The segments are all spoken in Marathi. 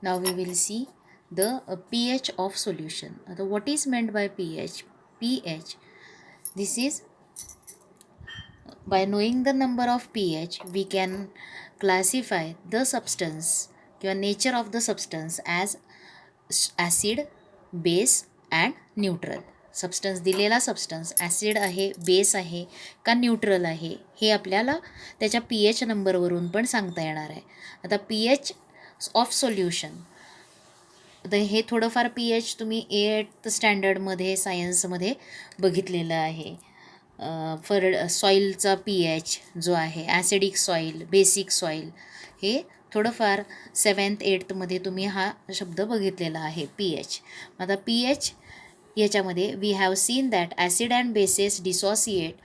Now we will see the pH of solution. What is meant by pH? pH, this is, by knowing the number of pH we can classify the substance or nature of the substance as acid, base and neutral. Substance, दिलेला सबस्टन्स ॲसिड आहे, बेस आहे का न्यूट्रल आहे, हे आपल्याला त्याच्या पी एच नंबरवरून पण सांगता येणार आहे. आता पी एच ऑफ सोल्युशन, आता हे थोडंफार पी एच तुम्ही 8th स्टँडर्डमध्ये सायन्समध्ये बघितलेलं आहे. सॉईलचा पी एच जो आहे, ॲसिडिक सॉईल, बेसिक सॉईल, हे थोडंफार 7th 8thमध्ये तुम्ही हा शब्द बघितलेला आहे पी एच. आता पी एच याच्यामध्ये we have seen that acid and bases dissociate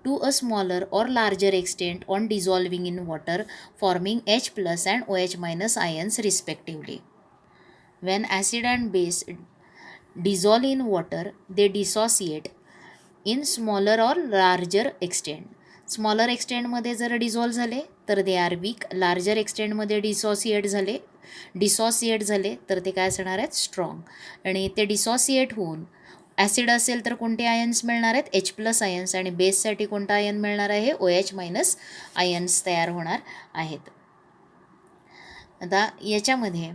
to a smaller or larger extent on dissolving in water forming H+ and OH- ions respectively. When acid and base dissolve in water, they dissociate in smaller or larger extent. Smaller एक्सटेंटमध्ये जर डिझॉल्व झाले तर दे आर वीक, लार्जर एक्सटेंटमध्ये डिसॉसिएट झाले तर ते काय असणार आहेत, स्ट्रॉंग. आणि ते डिसॉसिएट होऊन ॲसिड असेल तर कोणते आयन्स मिळणार आहेत, H+ आयन्स, आणि बेससाठी कोणता आयन मिळणार आहे, OH- आयन्स तयार होणार आहेत. आता याच्यामध्ये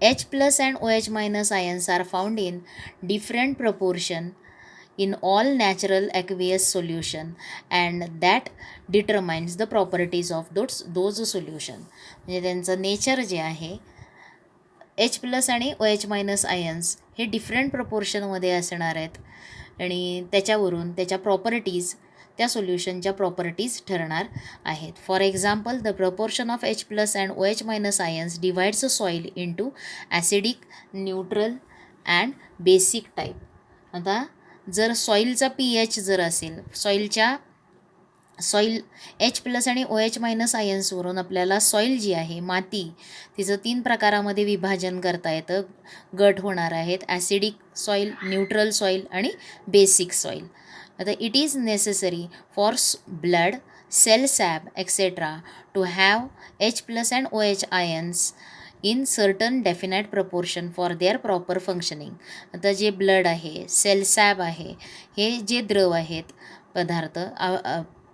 H+ and OH- ions are found in different proportion in all natural aqueous solution and that determines the properties of those solution. म्हणजे त्यांचं नेचर जे आहे, H+ आणि OH- आयन्स हे डिफरंट प्रपोर्शनमध्ये असणार आहेत आणि त्याच्यावरून त्याच्या प्रॉपर्टीज, त्या सोल्युशनच्या प्रॉपर्टीज ठरणार आहेत. For example, the proportion of H+ and OH- ions divides a soil into acidic, neutral and basic type. आता जर सॉईलचा पी एच जर असेल, सॉईल H+ आणि OH- आयन्सवरून आपल्याला सॉईल जी आहे, माती, तिचं 3 प्रकारामध्ये विभाजन करता येतं. गट होणार आहेत, ॲसिडिक सॉईल, न्यूट्रल सॉईल आणि बेसिक सॉईल. आता it is necessary for blood, cell sap etcetera to have H+ and OH ions in certain definite proportion for their proper functioning. आता जे ब्लड आहे, सेल सॅब आहे, हे जे द्रव आहेत, पदार्थ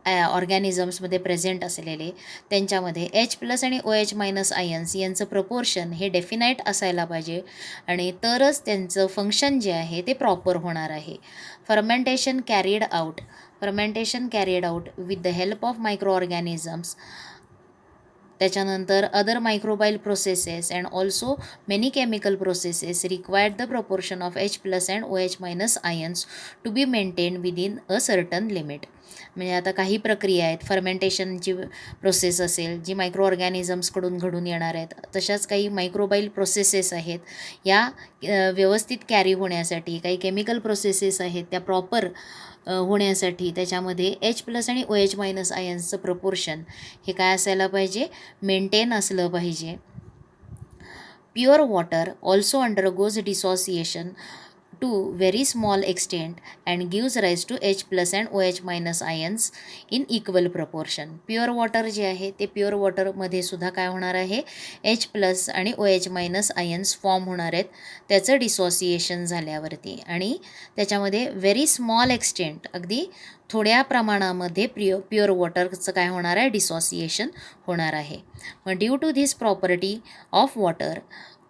ऑर्गॅनिझम्समध्ये प्रेझेंट असलेले, त्यांच्यामध्ये H+ आणि OH- आयन्स यांचं प्रपोर्शन हे डेफिनाईट असायला पाहिजे आणि तरच त्यांचं फंक्शन जे आहे ते प्रॉपर होणार आहे. Fermentation carried out with the help of micro organisms, त्याच्यानंतर other microbial processes and also many chemical processes required the proportion of H+ and OH- ions to be maintain within a certain limit. म्हणजे आता काही प्रक्रिया आहेत, फर्मेंटेशनची प्रोसेस असेल जी मायक्रो ऑर्गॅनिझम्सकडून घडून येणार आहेत, तशाच काही मायक्रोबाईल प्रोसेसेस आहेत, या व्यवस्थित कॅरी होण्यासाठी काही केमिकल प्रोसेसेस आहेत, त्या प्रॉपर होण्यासाठी त्याच्यामध्ये H+ आणि OH- आयन्सचं प्रपोर्शन हे काय असायला पाहिजे, मेंटेन असलं पाहिजे. Pure water also undergoes dissociation to very small extent and gives rise to H+ and OH- ions in equal proportion. Pure water जे आहे ते प्युअर वॉटरमध्ये सुद्धा काय होणार आहे, H+ आणि OH- आयन्स फॉर्म होणार आहेत त्याचं डिसॉसिएशन झाल्यावरती, आणि त्याच्यामध्ये व्हेरी स्मॉल एक्सटेंट, अगदी थोड्या प्रमाणामध्ये प्युअर वॉटरचं काय होणार आहे, डिसॉसिएशन होणार आहे. मग due to this property of water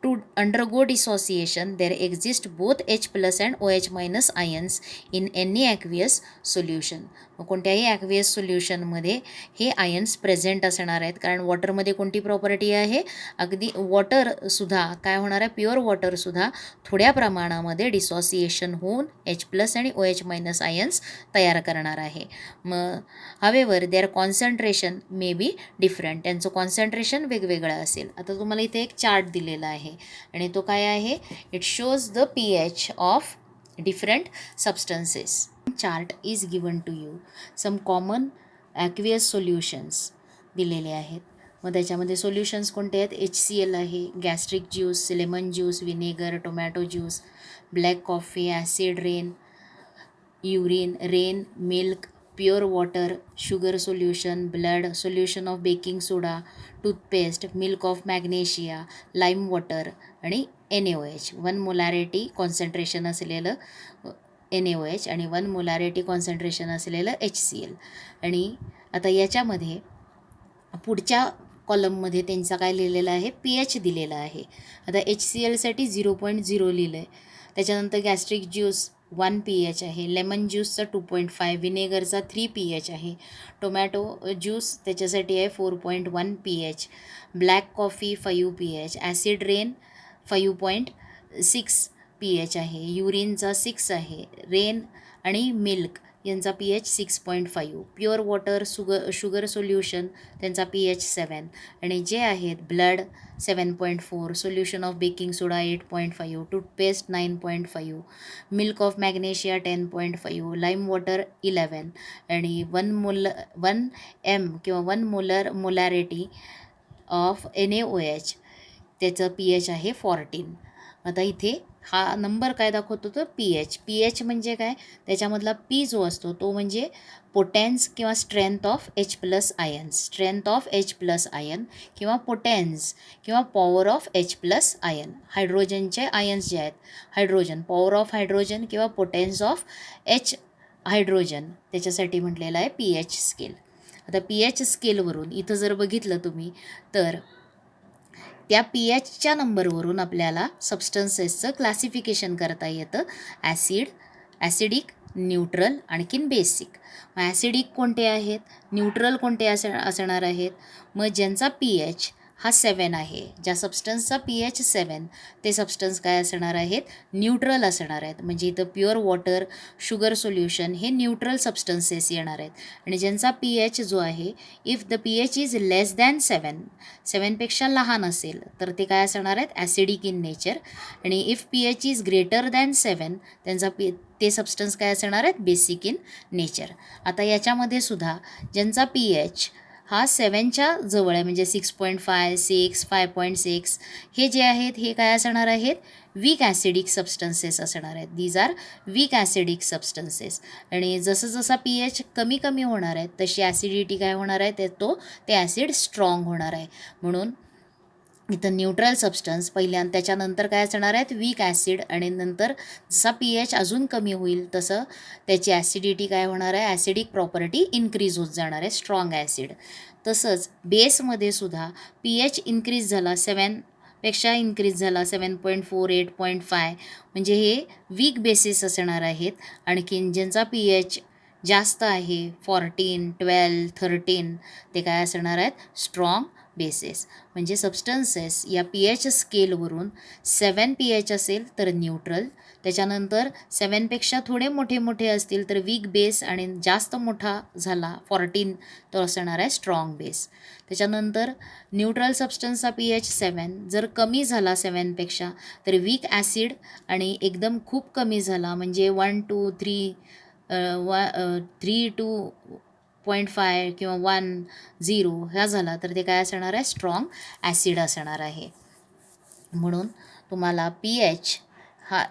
to undergo dissociation, there exist both H+ and OH- ions in any aqueous solution. कोणत्याही ॲक्वियस सोल्युशनमध्ये हे आयन्स प्रेझेंट असणार आहेत, कारण वॉटरमध्ये कोणती प्रॉपर्टी आहे, अगदी वॉटरसुद्धा काय होणार आहे, प्युअर वॉटरसुद्धा थोड्या प्रमाणामध्ये डिसॉसिएशन होऊन H+ आणि OH- आयन्स तयार करणार आहे. मग however their concentration may be different, त्यांचं कॉन्सन्ट्रेशन वेगवेगळं असेल. आता तुम्हाला इथे एक चार्ट दिलेला आहे आणि तो काय आहे, it shows the pH of different substances. Chart is given to you. Some common aqueous solutions दिलेले आहेत. मग त्याच्यामध्ये सोल्युशन्स कोणते आहेत, HCl आहे, gastric juice, lemon juice, vinegar, tomato juice, black coffee, acid rain, urine, rain, milk, pure water, sugar solution, blood, solution of baking soda, toothpaste, milk of magnesia, lime water आणि NaOH. 1 मोलॅरिटी कॉन्सन्ट्रेशन असलेलं NaOH आणि 1 मोलॅरिटी कॉन्सन्ट्रेशन असलेलं HCl. आणि आता याच्यामध्ये पुढच्या कॉलममध्ये त्यांचा काय लिहिलेलं आहे, pH दिलेला आहे. आता HClसाठी 0.0 लिहिलं आहे. त्याच्यानंतर गॅस्ट्रिक ज्यूस 1 pH आहे, लेमन ज्यूसचा 2.5, विनेगरचा 3 pH आहे, टोमॅटो ज्यूस त्याच्यासाठी आहे 4.1 pH, black coffee 5 pH, acid rain 5.6 pH आहे, युरिनचा 6 आहे, रेन आणि मिल्क यांचा pH 6.5, pure water sugar solution त्यांचा pH 7 आणि जे आहेत blood 7.4, solution of baking soda 8.5, toothpaste 9.5, milk of magnesia 10.5, lime water 11 आणि 1 m किंवा 1 मोलॅरिटी ऑफ NaOH त्याचं pH आहे 14. आता इथे हा नंबर काय दाखवतो तर pH म्हणजे काय, त्याच्यामधला P जो असतो तो म्हणजे पोटॅन्स किंवा स्ट्रेंथ ऑफ H+आयन्स, स्ट्रेंथ ऑफ H+आयन किंवा पोटॅन्स किंवा पॉवर ऑफ H+आयन. हायड्रोजनचे आयन्स जे आहेत, हायड्रोजन, पॉवर ऑफ हायड्रोजन किंवा पोटॅन्स ऑफ हायड्रोजन त्याच्यासाठी म्हटलेलं आहे pH स्केल. आता pH स्केलवरून इथं जर बघितलं तुम्ही तर त्या pHच्या नंबरवरून आपल्याला सबस्टन्सेसचं क्लासिफिकेशन करता येतं. ॲसिडिक, न्यूट्रल, आणखीन बेसिक. मग ॲसिडिक कोणते आहेत, न्यूट्रल कोणते असणार आहेत, मग ज्यांचा pH हा 7 आहे, ज्या सबस्टन्सचा pH 7 ते सबस्टन्स काय असणार आहेत, न्यूट्रल असणार आहेत. म्हणजे इथं प्युअर वॉटर, शुगर सोल्युशन हे न्यूट्रल सबस्टन्सेस येणार आहेत. आणि ज्यांचा pH जो आहे, if the pH is less than 7पेक्षा लहान असेल तर ते काय असणार आहेत, ॲसिडिक इन नेचर. आणि if pH is greater than 7 त्यांचा ते सबस्टन्स काय असणार आहेत, बेसिक इन नेचर. आता याच्यामध्ये सुद्धा ज्यांचा pH हा 7च्या जवळ आहे, म्हणजे 6.5, 6, 5.6 हे जे आहेत हे काय असणार आहेत, वीक ॲसिडिक सबस्टन्सेस असणार आहेत. These are weak acidic substances. आणि जसं जसा pH कमी कमी होणार आहे तशी ॲसिडिटी काय होणार आहे, ते ॲसिड स्ट्रॉंग होणार आहे. म्हणून इथं न्यूट्रल सबस्टन्स पहिल्या, त्याच्यानंतर काय असणार आहेत, वीक ॲसिड, आणि नंतर जसा pH अजून कमी होईल तसं त्याची ॲसिडिटी काय होणार आहे, ॲसिडिक प्रॉपर्टी इन्क्रीज होत जाणार आहे, स्ट्रॉंग ॲसिड. तसंच बेसमध्ये सुद्धा pH इन्क्रीज झाला, 7पेक्षा इन्क्रीज झाला, 7.4, 8.5 म्हणजे हे वीक बेसिस असणार आहेत. आणखीन ज्यांचा pH जास्त आहे 14, 12, 13 ते काय असणार आहेत, स्ट्रॉंग बेसिस. म्हणजे सबस्टन्सेस या pH स्केलवरून 7 pH असेल तर न्यूट्रल, त्याच्यानंतर 7पेक्षा थोडे मोठे असतील तर वीक बेस, आणि जास्त मोठा झाला 14 तो असणार आहे स्ट्रॉंग बेस. त्याच्यानंतर न्यूट्रल सबस्टन्सचा pH 7 जर कमी झाला 7पेक्षा तर वीक ॲसिड, आणि एकदम खूप कमी झाला म्हणजे 1 to 3 3 to 0.5 किंवा 1, 0 ह्या झाला तर ते काय असणार आहे, स्ट्रॉंग ॲसिड असणार आहे. म्हणून तुम्हाला pH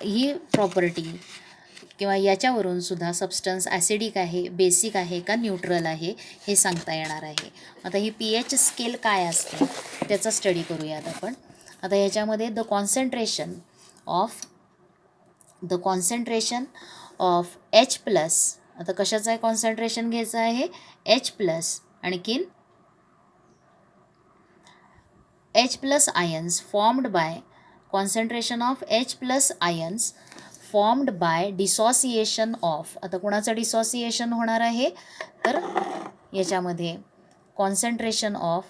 ही प्रॉपर्टी किंवा याच्यावरून सुद्धा सबस्टन्स ॲसिडिक आहे, बेसिक आहे का न्यूट्रल आहे हे सांगता येणार आहे. आता ही pH स्केल काय असते त्याचा स्टडी करूयात आपण. आता याच्यामध्ये द कॉन्सन्ट्रेशन ऑफ H+, आता कशाचं आहे कॉन्सन्ट्रेशन घ्यायचं आहे, H+, आणखीन H+ ions formed by concentration of H+ ions formed by dissociation of. आता कोणाचं डिसॉसिएशन होणार आहे तर याच्यामध्ये concentration of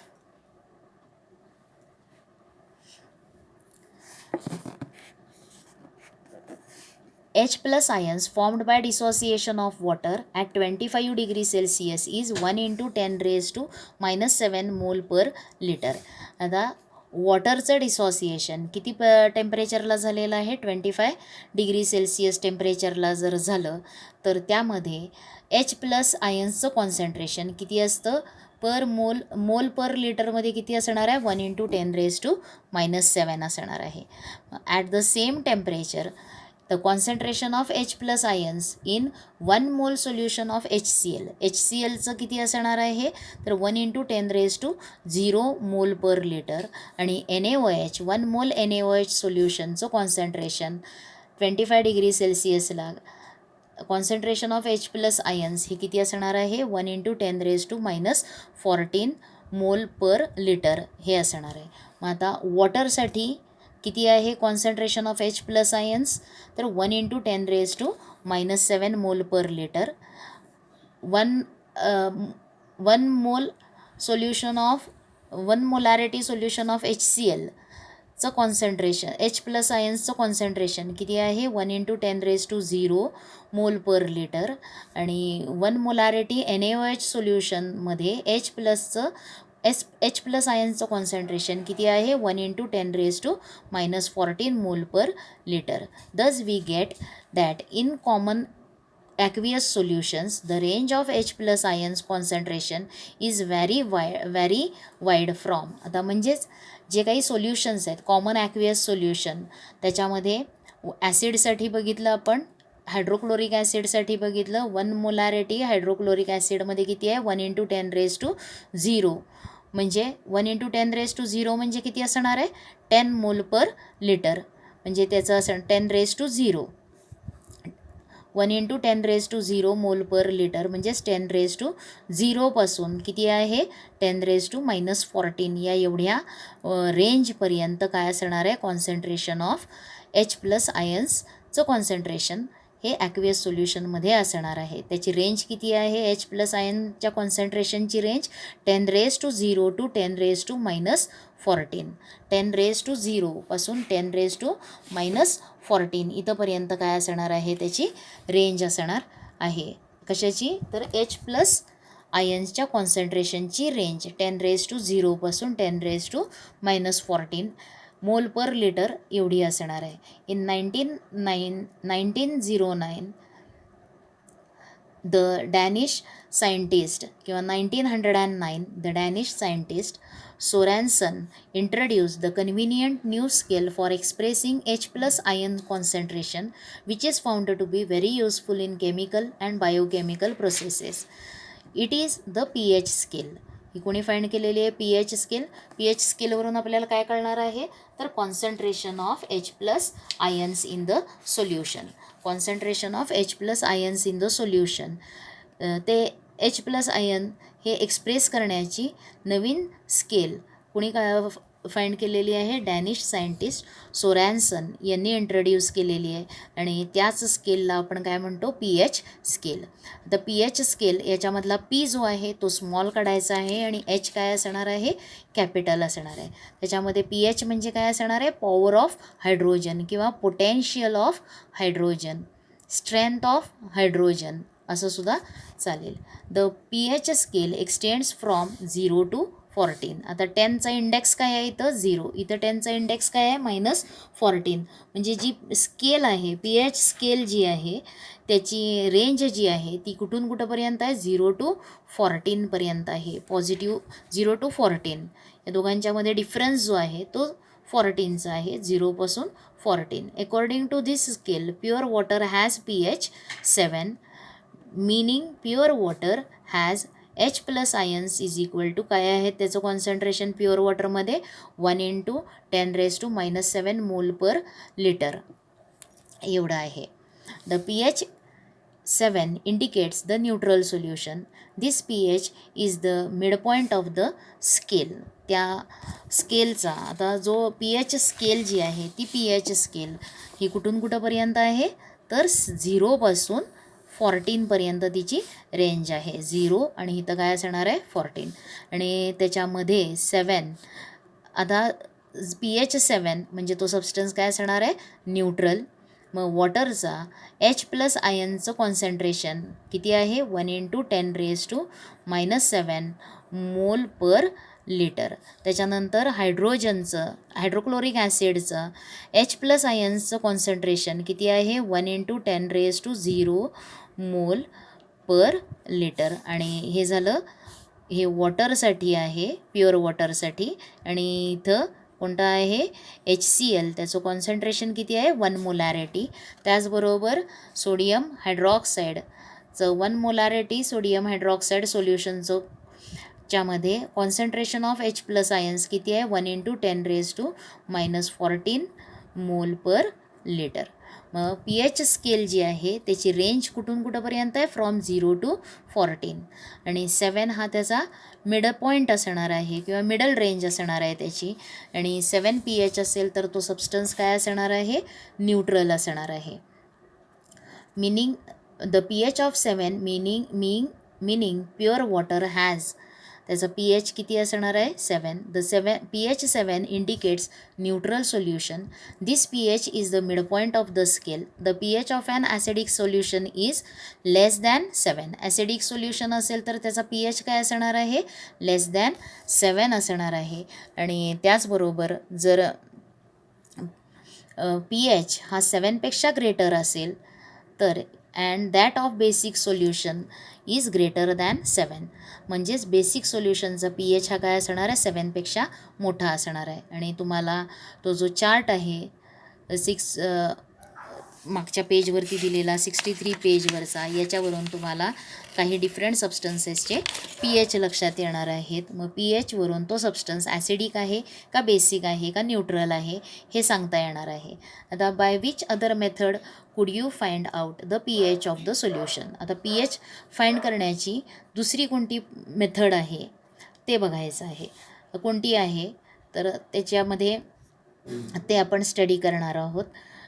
H+ ions formed by dissociation of water at 25 degrees Celsius is 1 into 10 raised to -7 mole per liter. आता वॉटरचं डिसॉसिएशन किती टेम्परेचरला झालेलं आहे, 25 डिग्री सेल्सिअस टेम्परेचरला जर झालं तर त्यामध्ये H+ आयन्सचं कॉन्सन्ट्रेशन किती असतं, मोल पर लिटरमध्ये किती असणार आहे, 1 into 10 raised to -7 असणार आहे. At the same temperature the concentration of H plus ions in 1 मोल सोल्युशन ऑफ HCl. HClचं किती असणार आहे तर 1 × 10⁻�0 मोल पर लिटर. आणि NaOH 1 मोल NaOH सोल्युशनचं कॉन्सन्ट्रेशन 25 डिग्री सेल्सिअसला concentration of H plus ions हे किती असणार आहे 1 × 10⁻⁻14 मोल पर लिटर हे असणार आहे. मग आता वॉटरसाठी किती आहे concentration of H plus ions तर 1 × 10⁻⁷ मोल per litre. One mole solution of 1 molarity solution of HCl चं कॉन्सन्ट्रेशन H प्लस आयन्सचं कॉन्सन्ट्रेशन किती आहे 1 × 10⁻�0 मोल पर लिटर. आणि 1 मोलॅरिटी NaOH सोल्युशनमध्ये H प्लस आयन्सचं कॉन्सन्ट्रेशन किती आहे 1 × 10⁻⁻14 mole per litre. Thus we get that in common aqueous solutions the range of H plus ions concentration is very wide from. आता म्हणजेच जे काही सोल्युशन्स आहेत कॉमन ॲक्वियस सोल्युशन त्याच्यामध्ये ॲसिडसाठी बघितलं आपण हायड्रोक्लोरिक ॲसिडसाठी बघितलं 1 मोलॅरिटी हायड्रोक्लोरिक ॲसिडमध्ये किती आहे 1 × 10⁻�0 म्हणजे 1 × 10⁻�0 म्हणजे किती असणार आहे 10 मोल पर लिटर म्हणजे त्याचं असं 10⁻�0 1 × 10⁻�0 मोल पर लिटर म्हणजेच 10⁻�0 पासून किती आहे 10⁻⁻14 या एवढ्या रेंजपर्यंत काय असणार आहे कॉन्सन्ट्रेशन ऑफ H प्लस आयन्सचं कॉन्सन्ट्रेशन हे ॲक्वियस सोल्युशनमध्ये असणार आहे. त्याची रेंज किती आहे H प्लस आयनच्या कॉन्सन्ट्रेशनची रेंज 10⁻�0 to 10⁻⁻14 10⁻�0 पासून 10⁻⁻14 इथंपर्यंत काय असणार आहे त्याची रेंज असणार आहे. कशाची तर H प्लस आयन्सच्या कॉन्सन्ट्रेशनची रेंज 10⁻�0 पासून 10⁻⁻14 मोल पर लिटर एवढी असणार आहे. इन 1909 द डॅनिश सायंटिस्ट किंवा 1909 the Danish scientist Sorensen introduced the convenient new scale for expressing H plus ion concentration which is found to be very useful in chemical and biochemical processes. It is the pH scale. ही कोणी फाइंड केलेली आहे pH स्केल. pH स्केलवरून आपल्याला काय कळणार आहे तर concentration of H plus ions in the solution. Concentration of H plus ions in the solution ते H प्लस आयन हे एक्सप्रेस करण्याची नवीन स्केल कुणी काय फाइंड केलेली आहे डॅनिश सायंटिस्ट सोरॅन्सन यांनी इंट्रोड्यूस केलेली आहे आणि त्याच स्केलला आपण काय म्हणतो pH स्केल. तर pH स्केल याच्यामधला P जो आहे तो स्मॉल काढायचा आहे आणि H काय असणार आहे कॅपिटल असणार आहे. त्याच्यामध्ये pH म्हणजे काय असणार आहे पॉवर ऑफ हायड्रोजन किंवा potential of hydrogen strength of hydrogen असं सुद्धा चालेल. The pH scale extends from 0 to 14. आता 10चा इंडेक्स काय आहे इथं 0 इथं 10चा इंडेक्स काय आहे -14 म्हणजे जी स्केल आहे pH स्केल जी आहे त्याची रेंज जी आहे ती कुठून कुठंपर्यंत आहे 0 to 14 पर्यंत आहे. पॉझिटिव्ह 0 to 14 या दोघांच्यामध्ये डिफरन्स जो आहे तो 14चा आहे 0 पासून 14. According to this scale pure water has pH 7 meaning pure water has H plus ions is equal to काय आहे त्याचं कॉन्सन्ट्रेशन प्युअर वॉटरमध्ये 1 × 10⁻⁻7 मोल पर लिटर एवढं आहे. The pH 7 indicates the neutral solution. This pH is the midpoint of the scale. त्या स्केलचा आता जो pH स्केल जी आहे ती pH स्केल ही कुठून कुठंपर्यंत आहे तर 0 पासून 14 पर्यंत तिची रेंज आहे. 0 आणि इथं काय असणार आहे 14 आणि त्याच्यामध्ये 7 आता pH 7 म्हणजे तो सबस्टन्स काय असणार आहे न्यूट्रल. मग वॉटरचा H प्लस आयनचं कॉन्सन्ट्रेशन किती आहे 1 × 10⁻⁻7 मोल पर लिटर. त्याच्यानंतर हायड्रोक्लोरिक ॲसिडचं H प्लस आयन्सचं कॉन्सन्ट्रेशन किती आहे 1 × 10⁻�0 मोल पर लिटर. आणि हे झालं हे वॉटरसाठी आहे प्युअर वॉटरसाठी आणि इथं कोणता आहे HCl, त्याचं कॉन्सन्ट्रेशन किती आहे 1 मोलॅरिटी. त्याचबरोबर सोडियम हायड्रॉक्साईडचं 1 मोलॅरिटी सोडियम हायड्रॉक्साईड सोल्युशनचं च्यामध्ये कॉन्सन्ट्रेशन ऑफ H+ आयन्स किती आहे 1 × 10⁻14 मोल पर लिटर. मग pH स्केल जी आहे त्याची रेंज कुठून कुठंपर्यंत आहे फ्रॉम 0 to 14 आणि 7 हा त्याचा मिड पॉईंट असणार आहे किंवा मिडल रेंज असणार आहे त्याची. आणि 7 pH असेल तर तो सबस्टन्स काय असणार आहे न्यूट्रल असणार आहे. Meaning the pH of 7 meaning pure water has, त्याचा pH किती असणार आहे 7. pH 7 indicates neutral solution. This pH is the mid point of the scale. The pH of an acidic solution is less than 7. Acidic solution असेल तर त्याचा pH काय असणार आहे लेस दॅन 7 असणार आहे. आणि त्याचबरोबर जर pH हा 7पेक्षा ग्रेटर असेल तर and that of basic solution is greater than 7, म्हणजेच बेसिक सोल्युशनचा pH हा काय असणार आहे 7पेक्षा मोठा असणार आहे. आणि तुम्हाला तो जो चार्ट आहे मागच्या पेजवरती दिलेला 63 पेजवरचा, याच्यावरून तुम्हाला काही डिफरंट सबस्टन्सेसचे pH लक्षात येणार आहेत. मग pH वरून तो सबस्टन्स ॲसिडिक आहे का बेसिक आहे का न्यूट्रल आहे हे सांगता येणार आहे. आता बाय विच अदर मेथड कुड you find out the pH of the solution. आता pH फाइंड करण्याची दुसरी कोणती मेथड आहे ते बघायचं आहे. कोणती आहे तर त्याच्यामध्ये ते आपण स्टडी करणार आहोत.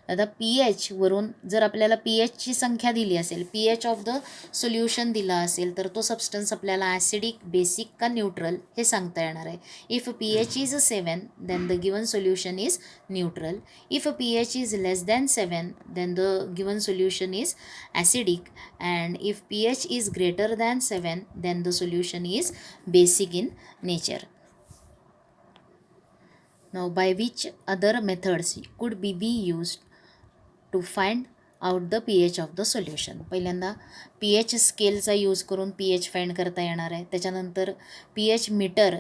आता pH वरून जर आपल्याला pHची संख्या दिली असेल, pH ऑफ द सोल्युशन दिला असेल तर तो सबस्टन्स आपल्याला ॲसिडिक बेसिक का न्यूट्रल हे सांगता येणार आहे. If pH is 7 then the given solution is neutral. If pH is less than 7 then the given solution is acidic. And if pH is greater than 7 then the solution is basic in nature. Now, by which other methods could be used to find out the pH of the solution. पहिल्यांदा pH स्केलचा यूज करून pH फाइंड करता येणार आहे. त्याच्यानंतर pH मीटर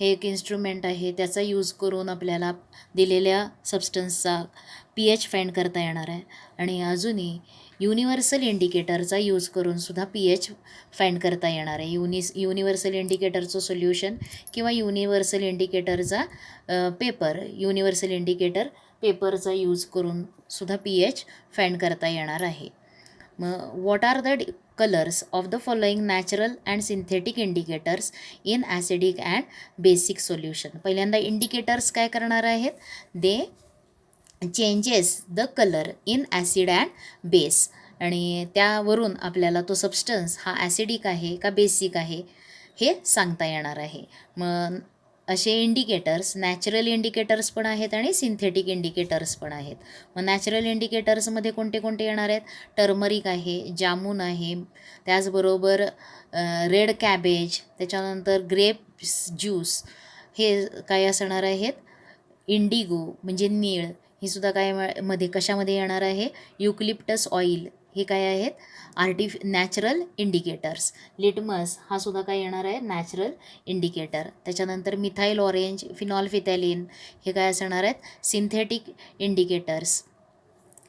हे एक इन्स्ट्रुमेंट आहे, त्याचा यूज करून आपल्याला दिलेल्या सबस्टन्सचा pH फाइंड करता येणार आहे. आणि अजूनही युनिव्हर्सल इंडिकेटरचा यूज करून सुद्धा pH फाइंड करता येणार आहे. युनिव्हर्सल इंडिकेटरचं सोल्युशन किंवा युनिव्हर्सल इंडिकेटरचा युनिव्हर्सल इंडिकेटर पेपरचा यूज करून सुद्धा pH फाइंड करता येणार आहे. मग what are the colours of the following natural and synthetic indicators in acidic and basic solution. पहिल्यांदा इंडिकेटर्स काय करणार आहेत, they changes the colour in acid and base. आणि त्यावरून आपल्याला तो सबस्टन्स हा ॲसिडिक आहे का बेसिक आहे हे सांगता येणार आहे. मग असे इंडिकेटर्स नॅचरल इंडिकेटर्स पण आहेत आणि सिंथेटिक इंडिकेटर्स पण आहेत. मग नॅचरल इंडिकेटर्समध्ये कोणते कोणते येणार आहेत, टर्मरिक आहे, जामून आहे, त्याचबरोबर रेड कॅबेज, त्याच्यानंतर ग्रेप्स ज्यूस हे काय असणार आहेत, इंडिगो म्हणजे निळ ही सुद्धा काय मध्ये कशामध्ये येणार आहे, युकलिप्टस ऑइल हे काय आहेत नॅचरल इंडिकेटर्स. लिटमस हा सुद्धा काय येणार आहे नॅचरल इंडिकेटर. त्याच्यानंतर मिथाईल ऑरेंज, फिनॉल्फिथॅलिन हे काय असणार आहेत सिंथेटिक इंडिकेटर्स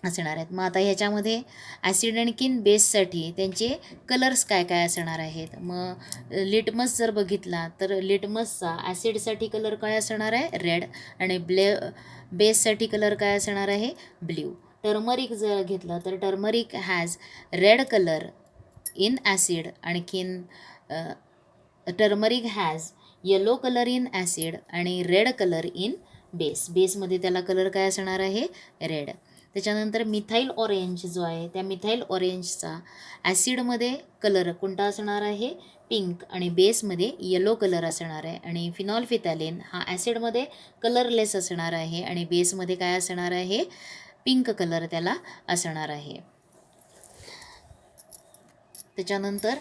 असणार आहेत. मग आता ह्याच्यामध्ये ॲसिड आणखीन बेससाठी त्यांचे कलर्स काय काय असणार आहेत. मग लिटमस जर बघितला तर लिटमसचा ॲसिडसाठी कलर काय असणार आहे रेड आणि बेससाठी कलर काय असणार आहे ब्ल्यू. टर्मरिक जर घेतलं तर turmeric has red colour in acid, आणखीन turmeric has yellow colour in acid आणि रेड कलर इन बेसमध्ये त्याला कलर काय असणार आहे रेड. त्याच्यानंतर मिथाईल ऑरेंज जो आहे त्या मिथाईल ऑरेंजचा ॲसिडमध्ये कलर कोणता असणार आहे पिंक आणि बेसमध्ये येलो कलर असणार आहे. आणि फिनॉल्फिथॅलिन हा ॲसिडमध्ये कलरलेस असणार आहे आणि बेसमध्ये काय असणार आहे पिंक कलर त्याला असणार आहे. त्याच्यानंतर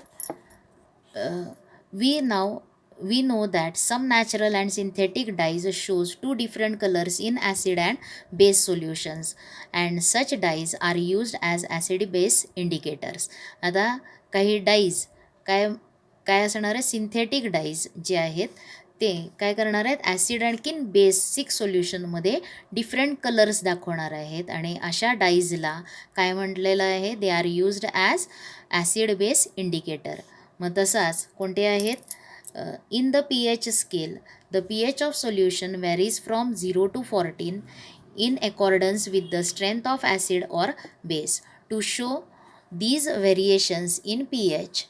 we know that some natural and synthetic dyes shows two different colors in acid and base solutions and such dyes are used as acid base indicators. आता काही डाईज काय असणार आहे सिंथेटिक डाईज जे आहेत ते काय करणार आहेत, ॲसिड आणखीन बेसिक सोल्युशनमध्ये डिफरंट कलर्स दाखवणार आहेत. आणि अशा डाईजला काय म्हटलेलं आहे, they are used as acid base indicator. मग तसाच कोणते आहेत, in the pH scale the pH of solution varies from 0 to 14 in accordance with the strength of acid or base. To show these variations in pH,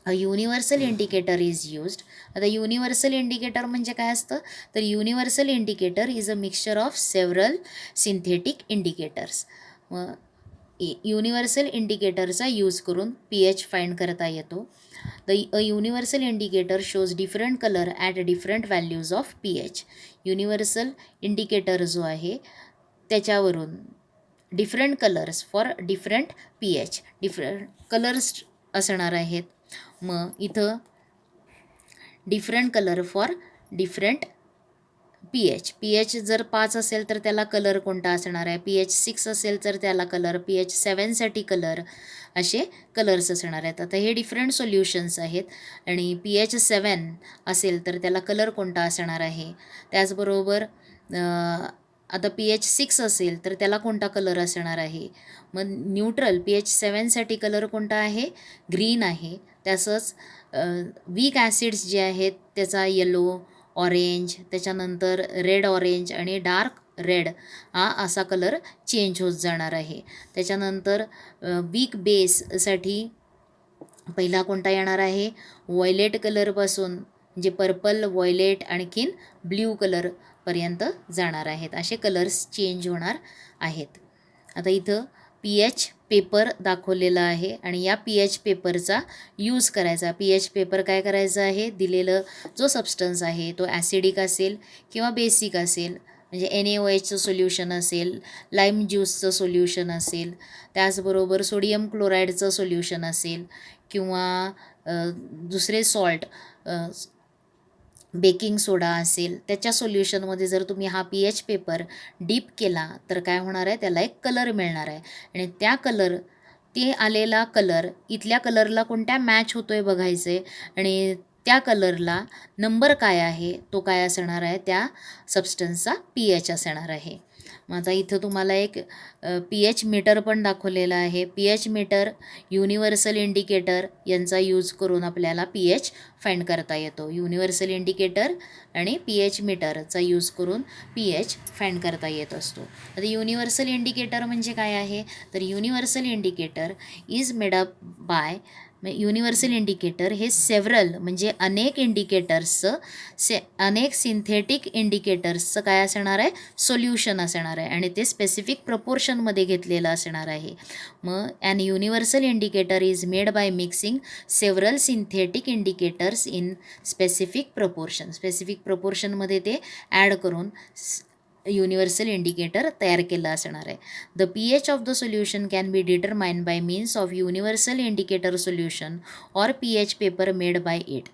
a universal indicator is used. आता युनिव्हर्सल इंडिकेटर म्हणजे काय असतं, तर universal indicator is a mixture of several synthetic indicators. मग युनिव्हर्सल इंडिकेटरचा यूज करून pH फाइंड करता येतो. A universal indicator shows different color at different values of pH. Universal indicator जो आहे त्याच्यावरून different colours for different pH, different colours असणार आहेत. मग इथं different colour for different pH जर 5 असेल तर त्याला कलर कोणता असणार आहे, pH 6 असेल तर त्याला कलर, pH 7साठी कलर, असे कलर्स असणार आहेत. आता हे डिफरंट सोल्युशन्स आहेत आणि pH 7 असेल तर त्याला कलर कोणता असणार आहे. त्याचबरोबर आता pH 6 असेल तर त्याला कोणता कलर असणार आहे. मग न्यूट्रल pH 7साठी कलर कोणता आहे, ग्रीन आहे. तसंच वीक ॲसिड्स जे आहेत त्याचा येलो, ऑरेंज, त्याच्यानंतर रेड ऑरेंज आणि डार्क रेड हा असा कलर चेंज होत जाणार आहे. त्याच्यानंतर वीक बेससाठी पहिला कोणता येणार आहे, व्हायलेट कलरपासून म्हणजे पर्पल, व्हायलेट आणखीन ब्ल्यू कलरपर्यंत जाणार आहेत. असे कलर्स चेंज होणार आहेत. आता इथं pH पेपर दाखवलेला आहे आणि या pH पेपरचा यूज करायचा. pH पेपर काय करायचं आहे, दिलेलं जो सबस्टन्स आहे तो ॲसिडिक असेल किंवा बेसिक असेल, म्हणजे NaOHचं सोल्युशन असेल, लाईम ज्यूसचं सोल्युशन असेल, त्याचबरोबर सोडियम क्लोराईडचं सोल्युशन असेल किंवा दुसरे सॉल्ट, बेकिंग सोडा असेल, त्याच्या सोल्युशनमध्ये जर तुम्ही हा pH पेपर डीप केला तर काय होणार आहे, त्याला एक कलर मिळणार आहे. आणि त्या कलर, ते आलेला कलर इथल्या कलरला कोणत्या मॅच होतो आहे बघायचं आहे आणि त्या कलरला नंबर काय आहे तो काय असणार आहे, त्या सबस्टन्सचा pH असणार आहे. मग आता इथं तुम्हाला एक pH मीटर पण दाखवलेला आहे. pH मीटर, युनिव्हर्सल इंडिकेटर यांचा यूज करून आपल्याला pH फाइंड करता येतो. युनिव्हर्सल इंडिकेटर आणि pH मीटरचा यूज करून pH फाइंड करता येत असतो. आता युनिव्हर्सल इंडिकेटर म्हणजे काय आहे, तर universal indicator is made up by, universal indicator हे सेव्हरल म्हणजे अनेक इंडिकेटर्सचं, अनेक सिंथेटिक इंडिकेटर्सचं काय असणार आहे, सोल्युशन असणार आहे आणि ते स्पेसिफिक प्रपोर्शनमध्ये घेतलेलं असणार आहे. मग an universal indicator is made by mixing several synthetic indicators in specific proportion. Specific प्रपोर्शनमध्ये ते ॲड करून युनिव्हर्सल इंडिकेटर तयार केलं असणार आहे. The pH of the solution can be determined by means of universal indicator solution or pH paper made by it.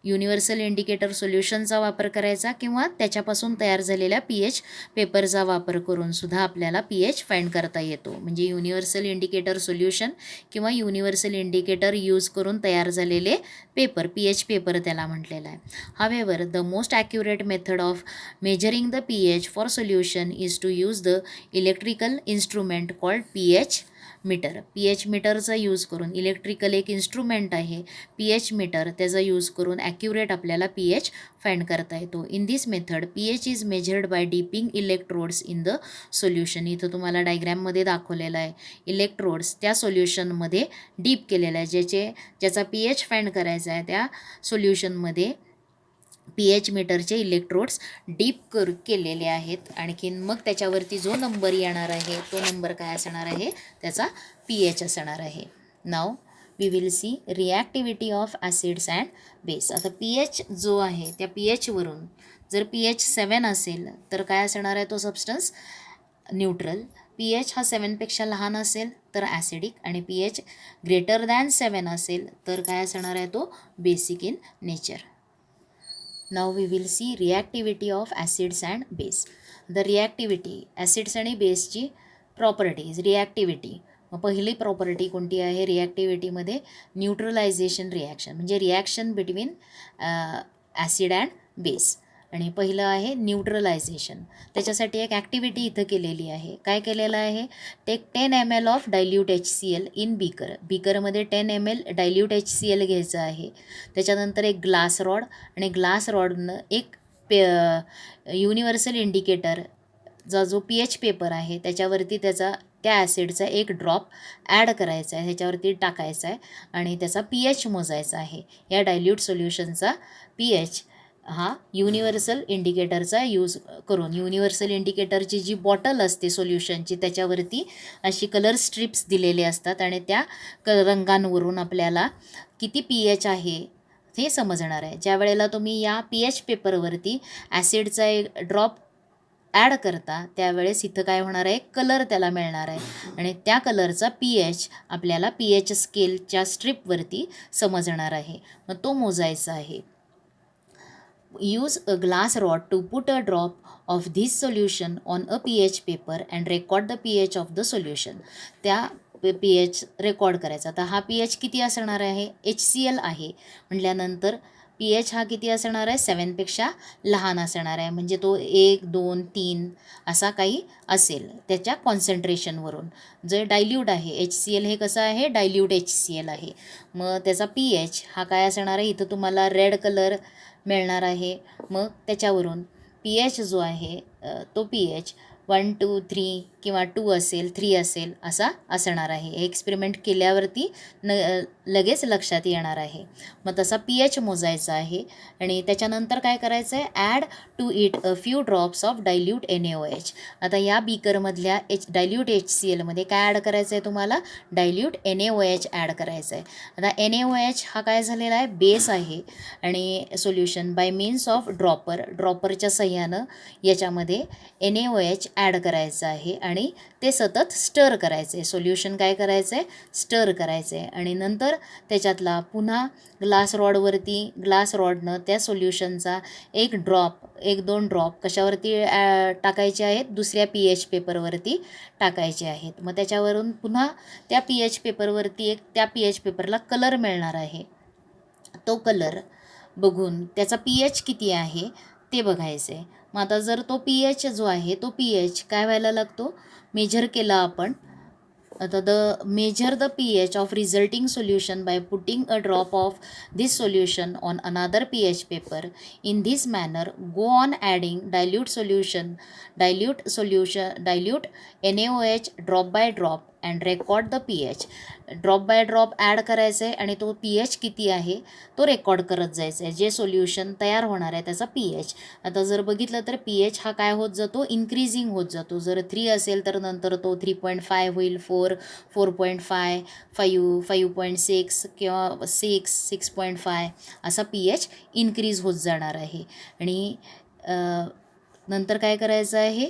Universal indicator सोल्युशनचा वापर करायचा किंवा त्याच्यापासून तयार झालेल्या pH पेपरचा वापर करून सुद्धा आपल्याला pH फाइंड करता येतो. म्हणजे युनिव्हर्सल इंडिकेटर सोल्युशन किंवा युनिव्हर्सल इंडिकेटर यूज करून तयार झालेले पेपर, pH पेपर त्याला म्हटलेला आहे. However the most accurate method of measuring the pH for solution is to use the electrical instrument called pH meter. pH मीटरचा यूज करून, इलेक्ट्रिकल एक इन्स्ट्रुमेंट आहे pH मीटर, त्याचा यूज करून ॲक्युरेट आपल्याला pH फाइंड करता येतो. In this method pH is measured by dipping electrodes in the solution. इथं तुम्हाला डायग्रॅममध्ये दाखवलेलं आहे, इलेक्ट्रोड्स त्या सोल्युशनमध्ये डीप केलेलं आहे, ज्याचा pH फाइंड करायचा आहे त्या सोल्युशनमध्ये pH मीटरचे इलेक्ट्रोड्स डीप केलेले आहेत. आणखीन मग त्याच्यावरती जो नंबर येणार आहे तो नंबर काय असणार आहे, त्याचा pH असणार आहे. नाव we will see reactivity of acids and base. आता pH जो आहे त्या pHवरून जर pH 7 असेल तर काय असणार आहे तो सबस्टन्स, न्यूट्रल. pH हा 7पेक्षा लहान असेल तर ॲसिडिक आणि pH ग्रेटर दॅन 7 असेल तर काय असणार आहे तो basic in nature. Now we will see reactivity of acids and base. The reactivity, acids आणि बेसची प्रॉपर्टीज, रिॲक्टिव्हिटी. मग पहिली प्रॉपर्टी कोणती आहे रिॲक्टिव्हिटीमध्ये, न्यूट्रलायझेशन रिॲक्शन, म्हणजे reaction between acid and base. आणि पहिलं आहे न्यूट्रलायझेशन. त्याच्यासाठी एक ॲक्टिव्हिटी इथं केलेली आहे. काय केलेलं आहे, take 10 ml of dilute HCl in beaker. बीकरमध्ये 10 ml डायल्यूट HCl घ्यायचं आहे. त्याच्यानंतर एक ग्लास रॉड, आणि ग्लास रॉडनं एक युनिव्हर्सल इंडिकेटर जो pH पेपर आहे त्याच्यावरती त्या ॲसिडचा एक ड्रॉप ॲड करायचा आहे, ह्याच्यावरती टाकायचा आहे आणि त्याचा pH मोजायचा आहे. या डायल्यूट सोल्युशनचा pH हा युनिव्हर्सल इंडिकेटरचा यूज करून, युनिव्हर्सल इंडिकेटरची जी बॉटल असते सोल्युशनची त्याच्यावरती अशी कलर स्ट्रिप्स दिलेले असतात आणि त्या रंगांवरून आपल्याला किती pH आहे हे समजणार आहे. ज्या वेळेला तुम्ही या pH पेपरवरती ॲसिडचा एक ड्रॉप ॲड करता त्यावेळेस इथं काय होणार आहे, कलर त्याला मिळणार आहे आणि त्या कलरचा pH आपल्याला pH स्केलच्या स्ट्रिपवरती समजणार आहे. मग तो मोजायचा आहे. Use a glass rod to put a drop of this solution on a pH paper and record the pH of the solution. त्या pH रेकॉर्ड करायचा. तर हा pH किती असणार आहे, HCl आहे म्हटल्यानंतर pH हा किती असणार आहे, 7पेक्षा लहान असणार आहे. म्हणजे तो 1, 2, 3 असा काही असेल त्याच्या कॉन्सन्ट्रेशनवरून. जे डायल्यूट आहे HCl हे कसं आहे, डायल्यूट HCl आहे. मग त्याचा pH हा काय असणार आहे, इथं तुम्हाला रेड कलर मिळणार आहे. मग त्याच्यावरून pH जो आहे तो pH 1, 2, 3 किंवा 2 असेल, 3 असेल असा असणार आहे. हे एक्सपेरिमेंट केल्यावरती लगेच लक्षात येणार आहे. मग तसा pH मोजायचा आहे आणि त्याच्यानंतर काय करायचं आहे, add to it a few drops of dilute NaOH. आता या बीकरमधल्या डायल्यूट HClमध्ये काय ॲड करायचं आहे तुम्हाला, डायल्यूट NaOH ॲड करायचं आहे. आता NaOH हा काय झालेला आहे, बेस आहे आणि सोल्युशन बाय मीन्स ऑफ ड्रॉपरच्या सहाय्यानं याच्यामध्ये NaOH ॲड करायचं आहे आणि ते सतत स्टर करायचे. सोल्युशन काय करायचं आहे, स्टर करायचं आहे आणि नंतर त्याच्यातला पुन्हा ग्लास रॉडनं त्या सोल्युशनचा एक ड्रॉप, 1-2 ड्रॉप कशावरती टाकायचे आहेत, दुसऱ्या pH पेपरवरती टाकायचे आहेत. मग त्याच्यावरून पुन्हा त्या pH पेपरवरती त्या pH पेपरला कलर मिळणार आहे. तो कलर बघून त्याचा pH किती आहे ते बघायचं आहे. मग आता जर तो pH जो आहे तो pH काय व्हायला लागतो, मेजर केला आपण. आता measure the pH of resulting solution by putting a drop of this solution on another pH paper. In this manner, go on adding dilute NaOH drop by drop and record the pH. Drop by drop add करायचं आहे आणि तो pH किती आहे तो रेकॉर्ड करत जायचं आहे. जे सोल्युशन तयार होणार आहे त्याचा pH. आता जर बघितलं तर pH हा काय होत जातो, इन्क्रीजिंग होत जातो. जर 3 असेल तर नंतर तो 3.5 होईल, 4, 4.5, 5, 5.6 किंवा 6, 6.5 असा pH इन्क्रीज होत जाणार आहे. आणि नंतर काय करायचं आहे,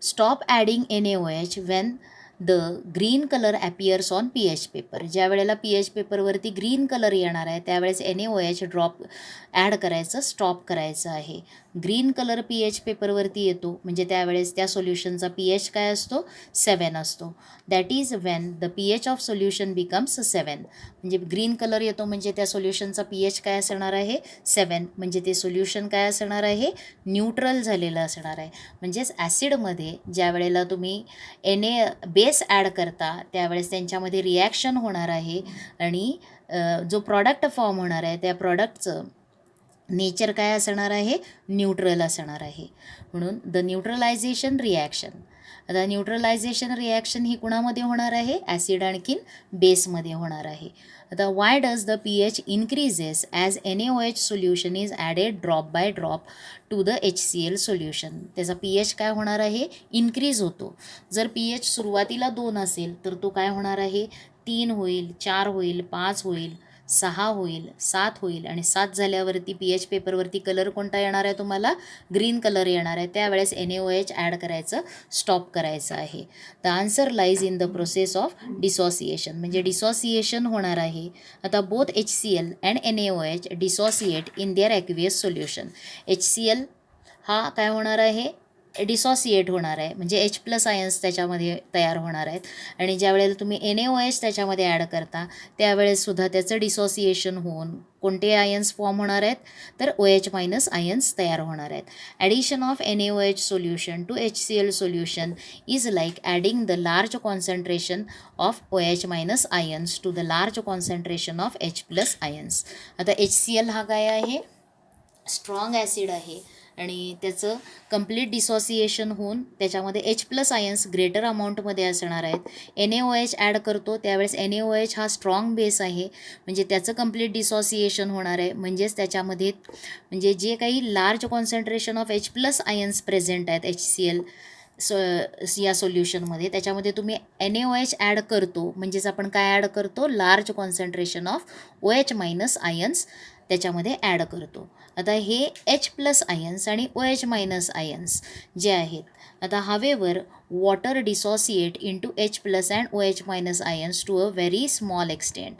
stop adding NaOH when the green colour appears on pH paper. ज्या वेळेला pH पेपरवरती ग्रीन कलर येणार आहे त्यावेळेस NaOH ड्रॉप ॲड करायचं, स्टॉप करायचं आहे. ग्रीन कलर pH पेपरवरती येतो म्हणजे त्यावेळेस त्या सोल्युशनचा pH काय असतो, 7 असतो. That is Wien the pH of solution becomes 7. म्हणजे ग्रीन कलर येतो म्हणजे त्या सोल्युशनचा pH काय असणार आहे, 7. म्हणजे ते सोल्युशन काय असणार आहे, न्यूट्रल झालेलं असणार आहे. म्हणजेच ॲसिडमध्ये ज्या वेळेला तुम्ही बेस ॲड करता त्यावेळेस त्यांच्यामध्ये रिॲक्शन होणार आहे आणि जो प्रॉडक्ट फॉर्म होणार आहे त्या प्रॉडक्टचं नेचर काय असणार आहे, न्यूट्रल असणार आहे. म्हणून द न्यूट्रलायझेशन रिॲक्शन. आता न्यूट्रलायझेशन रिॲक्शन ही कुणामध्ये होणार आहे, ॲसिड आणखीन बेसमध्ये होणार आहे. आता why does the pH increases as NaOH solution is added drop by drop to the HCl solution. त्याचा pH काय होणार आहे, इन्क्रीज होतो. जर pH सुरुवातीला 2 असेल तर तो काय होणार आहे, 3 होईल, 4 होईल, 5 होईल, 6 होईल, 7 होईल आणि 7 झाल्यावरती pH पेपरवरती कलर कोणता येणार आहे तुम्हाला, ग्रीन कलर येणार आहे. त्यावेळेस NaOH ॲड करायचं, स्टॉप करायचं आहे. The answer lies in the process of dissociation. म्हणजे डिसोसिएशन होणार आहे. आता both HCl and NaOH dissociate in their aqueous solution. HCl हा काय होणार आहे, डिसॉसिएट होणार आहे, म्हणजे H प्लस आयन्स त्याच्यामध्ये तयार होणार आहेत. आणि ज्या वेळेला तुम्ही NaOH त्याच्यामध्ये ॲड करता त्यावेळेससुद्धा त्याचं डिसॉसिएशन होऊन कोणते आयन्स फॉर्म होणार आहेत, तर OH मायनस आयन्स तयार होणार आहेत. Addition of NaOH solution to HCl solution is like adding the large concentration of OH minus ions to the large concentration of H plus ions. आता HCl हा काय आहे, स्ट्रॉंग ॲसिड आहे आणि त्याचं कंप्लीट डिसॉसिएशन होऊन त्याच्यामध्ये H प्लस आयन्स ग्रेटर अमाऊंटमध्ये असणार आहेत. NaOH ॲड करतो त्यावेळेस NaOH हा स्ट्रॉंग बेस आहे, म्हणजे त्याचं कंप्लीट डिसॉसिएशन होणार आहे. म्हणजेच त्याच्यामध्ये म्हणजे जे काही large concentration of H plus ions present आहेत HCl या सोल्युशनमध्ये, त्याच्यामध्ये तुम्ही NaOH ॲड करतो, म्हणजेच आपण काय ॲड करतो, large concentration of OH minus ions त्याच्यामध्ये ॲड करतो. आता हे H प्लस आयन्स आणि OH मायनस आयन्स जे आहेत, आता however water dissociate into H plus and OH minus ions to a very small extent.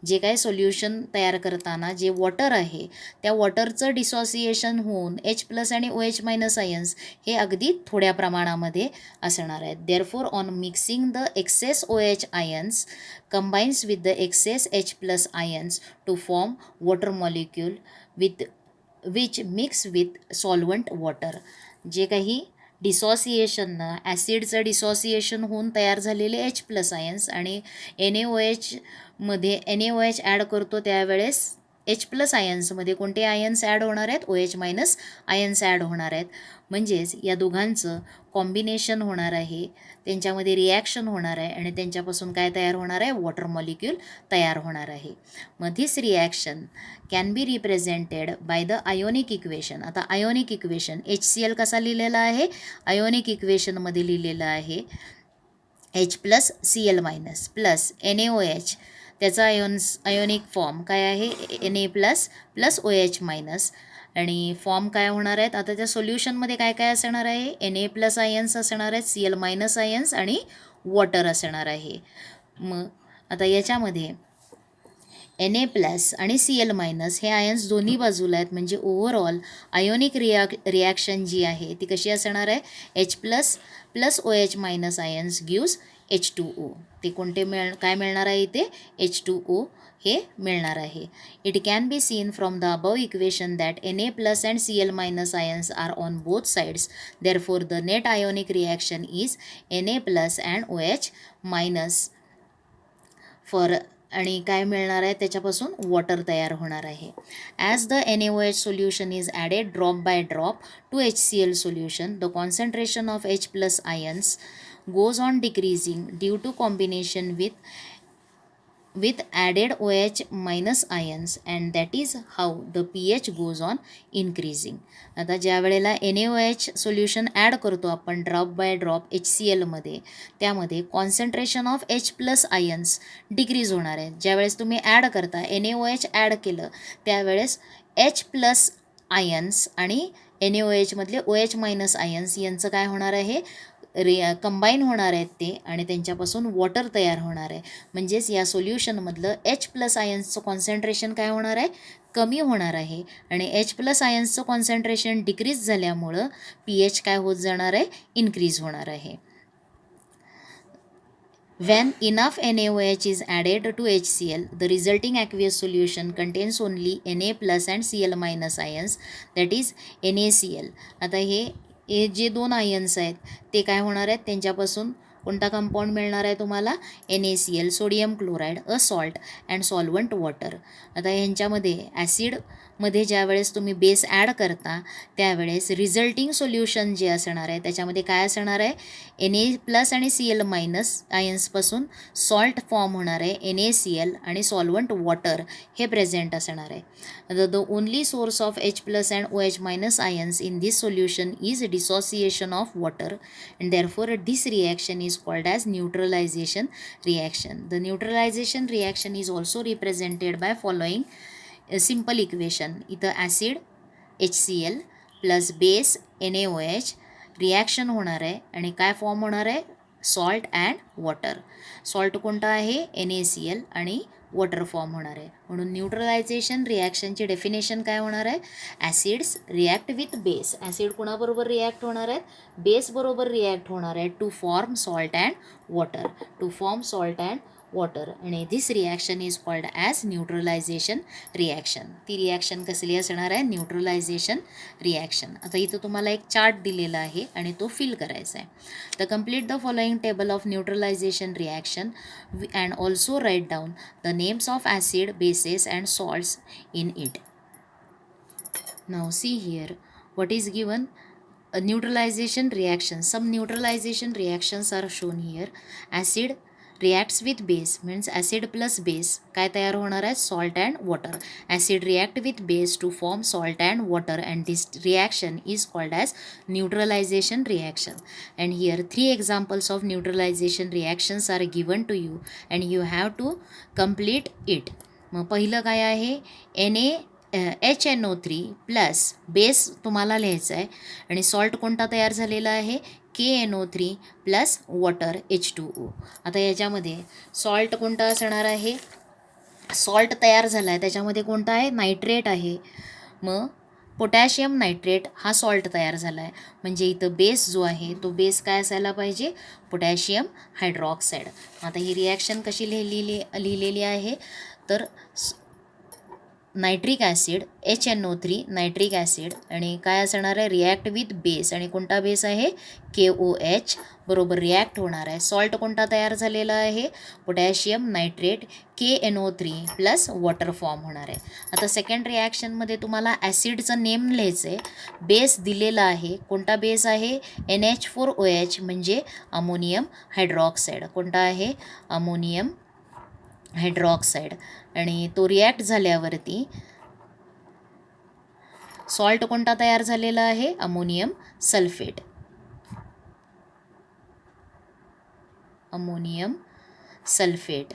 जे काय सोल्युशन तयार करताना जे वॉटर आहे त्या वॉटरचं डिसॉसिएशन होऊन H प्लस आणि OH मायनस आयन्स हे अगदी थोड्या प्रमाणामध्ये असणार आहेत. Therefore on mixing the excess OH ions combines with the excess H plus ions to form water molecule with which mix with solvent water. जे काही डिसॉसिएशननं ॲसिडचं डिसॉसिएशन होऊन तयार झालेले H प्लस आयन्स आणि NaOH NaOH ॲड करतो त्यावेळेस H प्लस आयन्समध्ये कोणते आयन्स ॲड होणार आहेत, OH मायनस आयन्स ॲड होणार आहेत. म्हणजेच या दोघांचं कॉम्बिनेशन होणार आहे, त्यांच्यामध्ये रिॲक्शन होणार आहे आणि त्यांच्यापासून काय तयार होणार आहे, वॉटर मॉलिक्यूल तयार होणार आहे. मग this reaction can be represented by the ionic equation. आता आयोनिक इक्वेशन HCl कसा लिहिलेला आहे, आयोनिक इक्वेशनमध्ये लिहिलेला आहे H plus Cl minus plus NaOH, त्याचा आयोनिक फॉर्म काय आहे, Na plus plus OH minus. आणि फॉर्म काय होणार आहेत, आता त्या सोल्युशनमध्ये काय काय असणार आहे, Na प्लस आयन्स असणार आहेत, Cl मायनस आयन्स आणि वॉटर असणार आहे. मग आता याच्यामध्ये Na प्लस आणि Cl मायनस हे आयन्स दोन्ही बाजूला आहेत, म्हणजे ओव्हरऑल आयोनिक रिॲक्शन जी आहे ती कशी असणार आहे, H plus plus OH minus ions gives H2O. ते कोणते काय मिळणार आहे इथे, H2O हे मिळणार आहे. It can be seen from the above equation that Na plus and Cl minus ions are on both sides. Therefore the net ionic reaction is Na plus and OH minus for, आणि काय मिळणार आहे, त्याच्यापासून वॉटर तयार होणार आहे. As the NaOH solution is added drop by drop to HCl solution, the concentration of H plus ions goes on decreasing due to combination with added OH minus ions, and that is how the pH goes on increasing. आता ज्या वेळेला NaOH सोल्युशन ॲड करतो आपण ड्रॉप बाय ड्रॉप HClमध्ये, त्यामध्ये concentration of H plus ions decrease होणार आहे. ज्यावेळेस तुम्ही ॲड करता NaOH ॲड केलं त्यावेळेस H प्लस आयन्स आणि NaOHमधले OH मायनस आयन्स यांचं काय होणार आहे, कंबाईन होणार आहेत ते, आणि त्यांच्यापासून वॉटर तयार होणार आहे. म्हणजेच या सोल्युशनमधलं H प्लस आयन्सचं कॉन्सन्ट्रेशन काय होणार आहे, कमी होणार आहे, आणि H प्लस आयन्सचं कॉन्सन्ट्रेशन डिक्रीज झाल्यामुळं pH काय होत जाणार आहे, इन्क्रीज होणार आहे. When enough NaOH is added to HCl, the resulting aqueous solution contains only Na plus and Cl minus ions, that is NaCl. आता हे जे दोन आयन्स आहेत ते काय होणार आहेत, त्यांच्यापासून कोणता कंपाऊंड मिळणार आहे तुम्हाला, NaCl, sodium chloride, a salt and solvent water. आता ह्यांच्यामध्ये ॲसिडमध्ये ज्यावेळेस तुम्ही बेस ॲड करता त्यावेळेस रिझल्टिंग सोल्युशन जे असणार आहे त्याच्यामध्ये काय असणार आहे, Na प्लस आणि Cl मायनस आयन्सपासून सॉल्ट फॉर्म होणार आहे, NaCl, आणि सॉल्वंट वॉटर हे प्रेझेंट असणार आहे. The only source of H plus and OH minus ions in this solution is dissociation of water, and therefore this reaction is called as neutralization reaction. The neutralization reaction is also represented by following a simple equation. इथं acid HCl plus base NaOH reaction होणार आहे आणि काय फॉर्म होणार आहे, सॉल्ट अँड वॉटर. सॉल्ट कोणता आहे, NaCl, आणि वॉटर फॉर्म होणार आहे. म्हणून न्यूट्रलायझेशन रिॲक्शनची डेफिनेशन काय होणार आहे? Acids react with base. Acid कोणाबरोबर रिॲक्ट होणार आहेत? बेसबरोबर रिॲक्ट होणार आहे to form salt and water. To form salt and water. आणि this reaction is called as neutralisation reaction. ती रिॲक्शन कसली असणार आहे? Neutralisation reaction. आता इथं तुम्हाला एक चार्ट दिलेला आहे आणि तो फिल करायचा आहे. The complete the following table of neutralisation reaction and also write down the names of acid, bases and salts in it. Now see here what is given. A neutralization reaction. Some neutralization reactions are shown here. Acid reacts with base means acid plus base काय तयार होणार आहे? Salt and water. Acid react with base to form salt and water and this reaction is called as neutralization reaction. And here 3 examples of neutralization reactions are given to you and you have to complete it. मग पहिलं काय आहे? HNO3 प्लस बेस तुम्हाला लिहायचं आहे आणि सॉल्ट कोणता तयार झालेला आहे? KNO3 plus water H2O. आता याच्यामध्ये सॉल्ट कोणता असणार आहे? सॉल्ट तयार झाला आहे त्याच्यामध्ये कोणता आहे? नायट्रेट आहे. मग पोटॅशियम नायट्रेट हा सॉल्ट तयार झाला आहे म्हणजे इथं बेस जो आहे तो बेस काय असायला पाहिजे? Potassium hydroxide. आता ही रिॲक्शन कशी लिहिलेली आहे तर nitric acid HNO3 nitric acid आणि काय असणार आहे? रिॲक्ट विथ बेस आणि कोणता बेस आहे? KOH बरोबर रिॲक्ट होणार आहे. सॉल्ट कोणता तयार झालेला आहे? Potassium nitrate KNO3 plus water form होणार आहे. आता सेकंड रिॲक्शनमध्ये तुम्हाला ॲसिडचं नेम लिहायचं आहे. बेस दिलेला आहे. कोणता बेस आहे? NH4OH म्हणजे अमोनियम हायड्रॉक्साईड. कोणता आहे? Ammonium hydroxide. आणि तो रिॲक्ट झाल्यावरती सॉल्ट कोणता तयार झालेला आहे? Ammonium sulphate. अमोनियम सल्फेट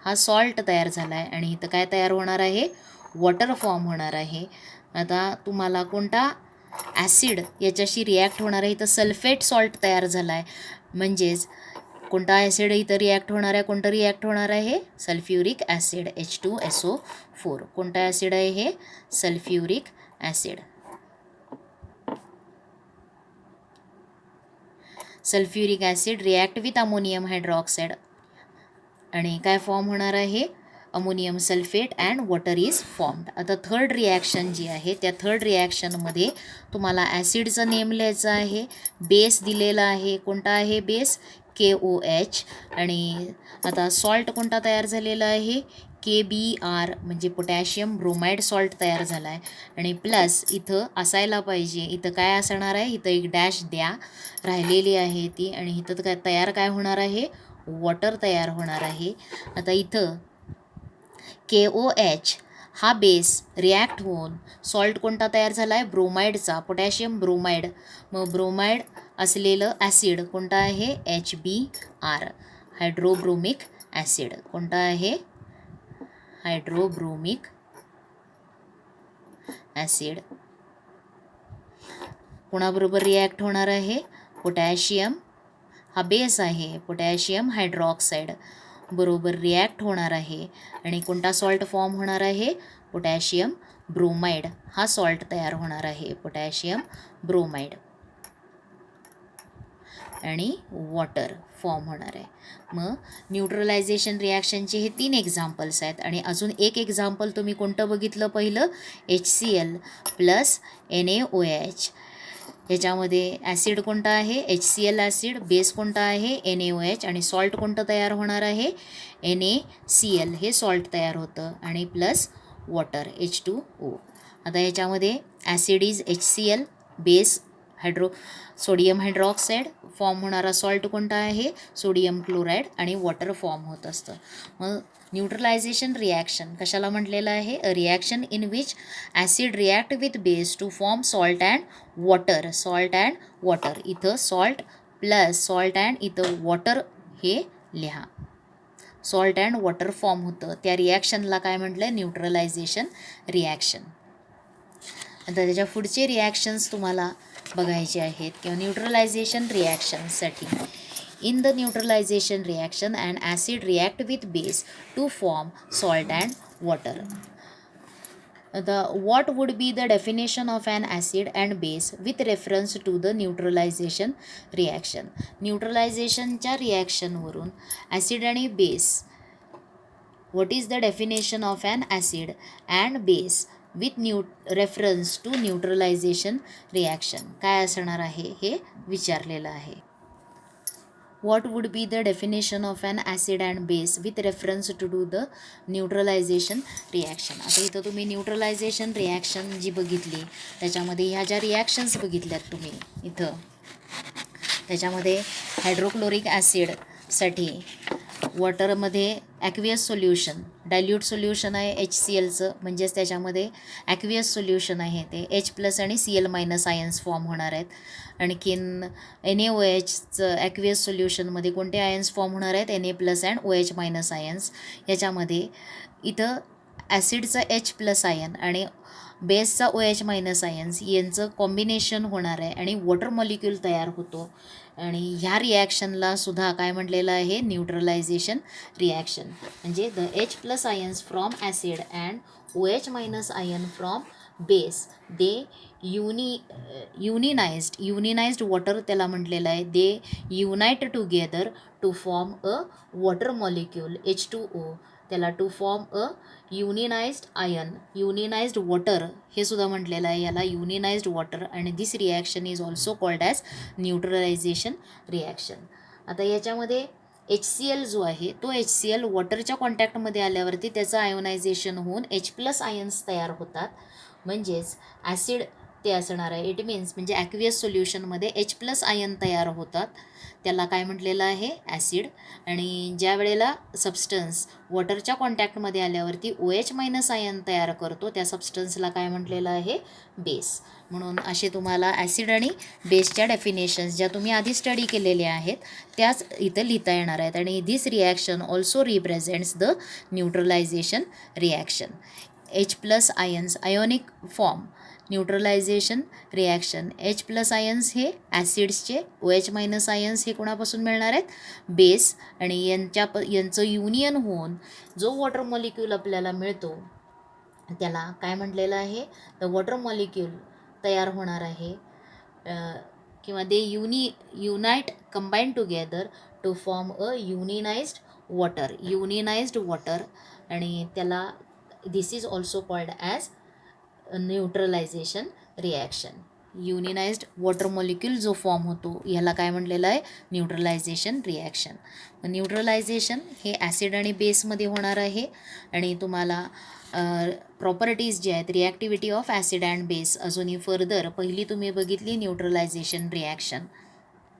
हा सॉल्ट तयार झाला आहे आणि इथं काय तयार होणार आहे? वॉटर फॉर्म होणार आहे. आता तुम्हाला कोणता ॲसिड याच्याशी रिॲक्ट होणार आहे? इथं सल्फेट सॉल्ट तयार झाला आहे म्हणजेच कोणता ॲसिड इथं रिॲक्ट होणार आहे? कोणतं रिॲक्ट होणार आहे? Sulphuric acid H2SO4. कोणता ॲसिड आहे हे? Sulphuric acid. Sulphuric acid react with ammonium hydroxide आणि काय फॉर्म होणार आहे? Ammonium sulphate and water is formed. आता थर्ड रिॲक्शन जी आहे त्या थर्ड रिॲक्शनमध्ये तुम्हाला ॲसिडचं नेम लिहायचं आहे. बेस दिलेला आहे. कोणता आहे बेस? KOH. आणि आता सॉल्ट कोणता तयार झालेला आहे? KBr म्हणजे पोटॅशियम ब्रोमाइड सॉल्ट तयार झाला आहे आणि प्लस इथं असायला पाहिजे इथं काय असणार आहे? इथं एक डॅश द्या राहिलेली आहे ती आणि इथं काय तयार काय होणार आहे? वॉटर तयार होणार आहे. आता इथं KOH हा बेस रिॲक्ट होऊन सॉल्ट कोणता तयार झाला आहे? ब्रोमाइडचा, पोटॅशियम ब्रोमाइड. मग ब्रोमाइड असलेलं ॲसिड कोणता आहे? HBr hydrobromic acid. कोणता आहे? हायड्रोब्रोमिक ॲसिड. कोणाबरोबर रिॲक्ट होणार आहे? पोटॅशियम हा बेस आहे. पोटॅशियम हायड्रॉक्साईड बरोबर रिॲक्ट होणार आहे आणि कोणता सॉल्ट फॉर्म होणार आहे? पोटॅशियम ब्रोमाइड हा सॉल्ट तयार होणार आहे. पोटॅशियम ब्रोमाइड आणि वॉटर फॉर्म होणार आहे. मग न्यूट्रलायझेशन रिॲक्शनचे हे 3 एक्झाम्पल्स आहेत आणि अजून एक एक्झाम्पल तुम्ही कोणतं बघितलं? पहिलं HCl प्लस NaOH. ह्याच्यामध्ये ॲसिड कोणता आहे? HCl acid. बेस कोणता आहे? NaOH. आणि सॉल्ट कोणतं तयार होणार आहे? NaCl हे सॉल्ट तयार होतं आणि प्लस वॉटर H2O. आता ह्याच्यामध्ये acid is HCl, base sodium hydroxide, form होणारा सॉल्ट कोणता आहे? सोडियम क्लोराईड आणि वॉटर फॉर्म होत असतं. मग न्यूट्रलायझेशन रिॲक्शन कशाला म्हटलेलं आहे? A reaction in which acid react with base to form salt and water. Salt and water. इथं सॉल्ट प्लस सॉल्ट अँड इथं वॉटर हे लिहा. सॉल्ट अँड वॉटर फॉर्म होतं त्या रिॲक्शनला काय म्हटलं? Neutralisation reaction. आता त्याच्या पुढचे रिॲक्शन्स तुम्हाला बघायचे आहेत किंवा neutralisation रिॲक्शनसाठी In the neutralization reaction, an acid react with base to form salt and water. What would be the definition of an acid and base with reference to the neutralization reaction? न्यूट्रलायझेशनच्या रिॲक्शनवरून ॲसिड आणि base, what is the definition of an acid and base with reference to neutralization reaction? काय असणार आहे हे विचारलेलं आहे. What would be the definition of an acid and base with reference to do the neutralization reaction? आता इथं तुम्ही न्यूट्रलायझेशन रिॲक्शन जी बघितली त्याच्यामध्ये ह्या ज्या रिॲक्शन्स बघितल्यात तुम्ही इथं, त्याच्यामध्ये हायड्रोक्लोरिक ॲसिडसाठी वॉटरमध्ये ॲक्वियस सोल्युशन, डायल्यूट सोल्युशन आहे HClचं, म्हणजेच त्याच्यामध्ये ॲक्वियस सोल्युशन आहे ते H+ आणि Cl- आयन्स फॉर्म होणार आहेत. आणखीन NaOHचं ॲक्वियस सोल्युशनमध्ये कोणते आयन्स फॉर्म होणार आहेत? Na+ and OH- ions. याच्यामध्ये इथं ॲसिडचा H+ आयन आणि बेसचा OH- आयन्स यांचं कॉम्बिनेशन होणार आहे आणि वॉटर मॉलिक्यूल तयार होतो. आणि ह्या रिॲक्शनला सुद्धा काय म्हटलेलं आहे? Neutralisation reaction. म्हणजे the H+ ions from acid and OH- ion from base they unionised water त्याला म्हटलेलं आहे. They unite together to form a water molecule H2O, त्याला to form a unionised ion, unionised water हे सुद्धा म्हटलेलं आहे याला, युनिनाइज्ड वॉटर. आणि this reaction is also called as neutralisation reaction. आता याच्यामध्ये HCl जो आहे तो HCl वॉटरच्या कॉन्टॅक्टमध्ये आल्यावरती त्याचं आयोनायझेशन होऊन H+ आयन्स तयार होतात. म्हणजेच ॲसिड ते असणार आहे. इट मीन्स म्हणजे ॲक्वियस सोल्युशनमध्ये H+ आयन तयार होतात, त्याला काय म्हटलेलं आहे? ॲसिड. आणि ज्या वेळेला सबस्टन्स वॉटरच्या कॉन्टॅक्टमध्ये आल्यावरती OH- आयन तयार करतो त्या सबस्टन्सला काय म्हटलेलं आहे? बेस. म्हणून असे तुम्हाला ॲसिड आणि बेसच्या डेफिनेशन्स ज्या तुम्ही आधी स्टडी केलेल्या आहेत त्याच इथं लिहिता येणार आहेत. आणि this reaction also represents the neutralisation reaction. H+ ions ionic form, neutralisation reaction. H+ ions हे ॲसिड्सचे, OH- आयन्स हे कोणापासून मिळणार आहेत? बेस. आणि यांचं युनियन होऊन जो वॉटर मॉलिक्यूल आपल्याला मिळतो त्याला काय म्हटलेलं आहे? द वॉटर मॉलिक्यूल तयार होणार आहे किंवा they unite combine together to form a unionised water. आणि त्याला this is also called as neutralisation reaction. Unionised water molecule जो फॉर्म होतो ह्याला काय म्हटलेलं आहे? Neutralisation reaction. न्यूट्रलायझेशन हे ॲसिड आणि बेसमध्ये होणार आहे. आणि तुम्हाला प्रॉपर्टीज जे आहेत, reactivity of acid and base अजूनही फर्दर पहिली तुम्ही बघितली न्यूट्रलायझेशन रिॲक्शन.